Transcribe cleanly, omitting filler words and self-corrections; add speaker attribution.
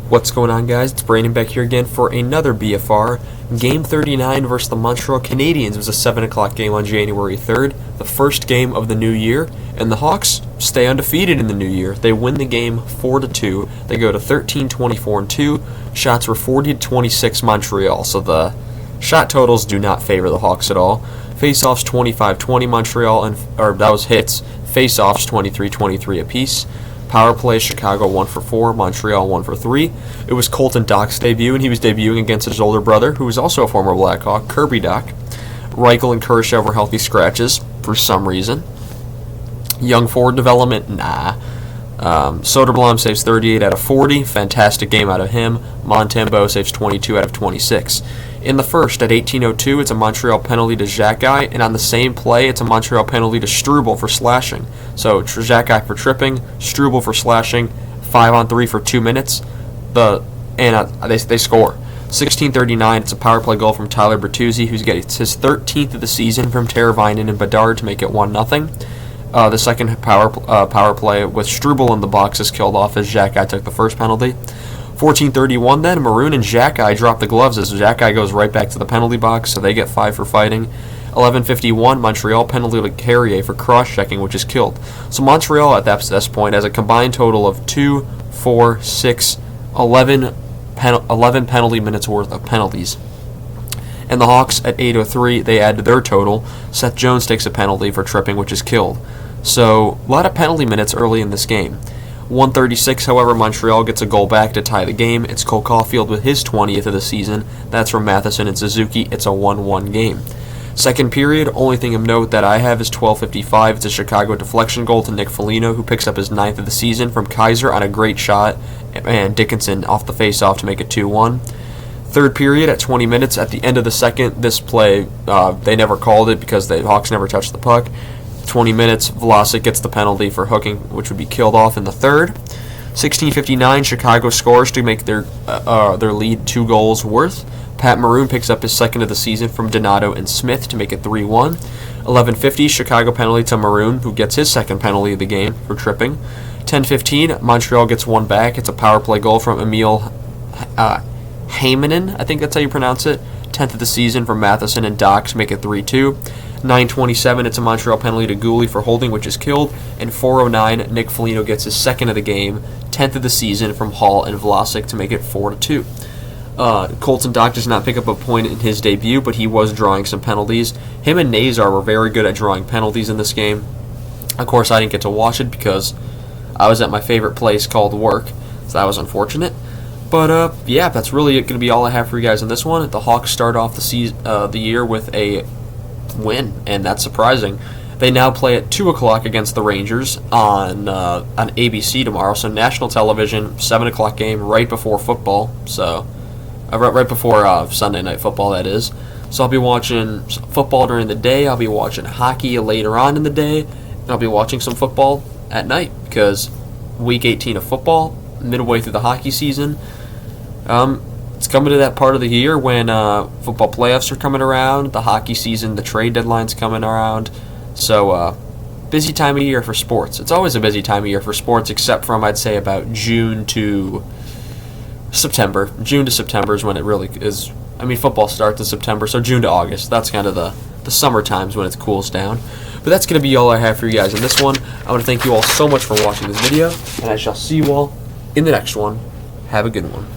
Speaker 1: What's going on, guys? It's Brandon back here again for another BFR. Game 39 versus the Montreal Canadiens. It was a 7 o'clock game on January 3rd, the first game of the new year, and the Hawks stay undefeated in the new year. They win the game 4-2. They go to 13, 24, and 2. Shots were 40-26 Montreal, so the shot totals do not favor the Hawks at all. Face-offs 25-20 Montreal, or that was hits. Face-offs 23-23 apiece. Power play, Chicago 1 for 4, Montreal 1 for 3. It was Colton Dach's debut, and he was debuting against his older brother, who was also a former Blackhawk, Kirby Dach. Reichel and Kurashev were healthy scratches for some reason. Young forward development, nah. Soderblom saves 38 out of 40, fantastic game out of him. Montembeault saves 22 out of 26. In the first, at 18:02, it's a Montreal penalty to Xhekaj, and on the same play, it's a Montreal penalty to Struble for slashing. So Xhekaj for tripping, Struble for slashing, 5-on-3 for 2 minutes. They score. 16:39, it's a power play goal from Tyler Bertuzzi, who gets his 13th of the season from Teravainen and Bedard to make it 1-0. The second power play with Struble in the box is killed off as Xhekaj took the first penalty. 14:31 then, Maroon and Xhekaj drop the gloves as Xhekaj goes right back to the penalty box, so they get 5 for fighting. 11:51, Montreal penalty to Carrier for cross-checking, which is killed. So Montreal at this point has a combined total of 2, 4, 6, 11 penalty minutes worth of penalties. And the Hawks at 8:03, they add to their total. Seth Jones takes a penalty for tripping, which is killed. So a lot of penalty minutes early in this game. 1:36, however, Montreal gets a goal back to tie the game. It's Cole Caulfield with his 20th of the season. That's from Matheson and Suzuki. It's a 1-1 game. Second period, only thing of note that I have is 12:55. It's a Chicago deflection goal to Nick Foligno, who picks up his 9th of the season from Kaiser on a great shot, and Dickinson off the face-off to make it 2-1. Third period at 20 minutes. At the end of the second, this play, they never called it because the Hawks never touched the puck. 20 minutes, Vlasic gets the penalty for hooking, which would be killed off in the third. 16:59, Chicago scores to make their lead 2 goals worth. Pat Maroon picks up his second of the season from Donato and Smith to make it 3-1. 11:50, Chicago penalty to Maroon, who gets his second penalty of the game for tripping. 10:15, Montreal gets one back. It's a power play goal from Emil Heimanen, I think that's how you pronounce it. 10th of the season from Matheson and Dach to make it 3-2. 9:27, it's a Montreal penalty to Gouli for holding, which is killed. And 4:09, Nick Foligno gets his second of the game, 10th of the season from Hall and Vlasic to make it 4-2. Colton Dach does not pick up a point in his debut, but he was drawing some penalties. Him and Nazar were very good at drawing penalties in this game. Of course, I didn't get to watch it because I was at my favorite place called work, so that was unfortunate. But yeah, that's really going to be all I have for you guys in this one. The Hawks start off the year with a win, and that's surprising. They now play at 2 o'clock against the Rangers on ABC tomorrow, so national television, 7 o'clock game right before football, so right before Sunday Night Football, that is. So I'll be watching football during the day, I'll be watching hockey later on in the day, and I'll be watching some football at night, because week 18 of football, midway through the hockey season, it's coming to that part of the year when football playoffs are coming around, the hockey season, the trade deadline's coming around. So, busy time of year for sports. It's always a busy time of year for sports, except from, I'd say, about June to September. June to September is when it really is. I mean, football starts in September, so June to August. That's kind of the summer times when it cools down. But that's going to be all I have for you guys in this one. I want to thank you all so much for watching this video, and I shall see you all in the next one. Have a good one.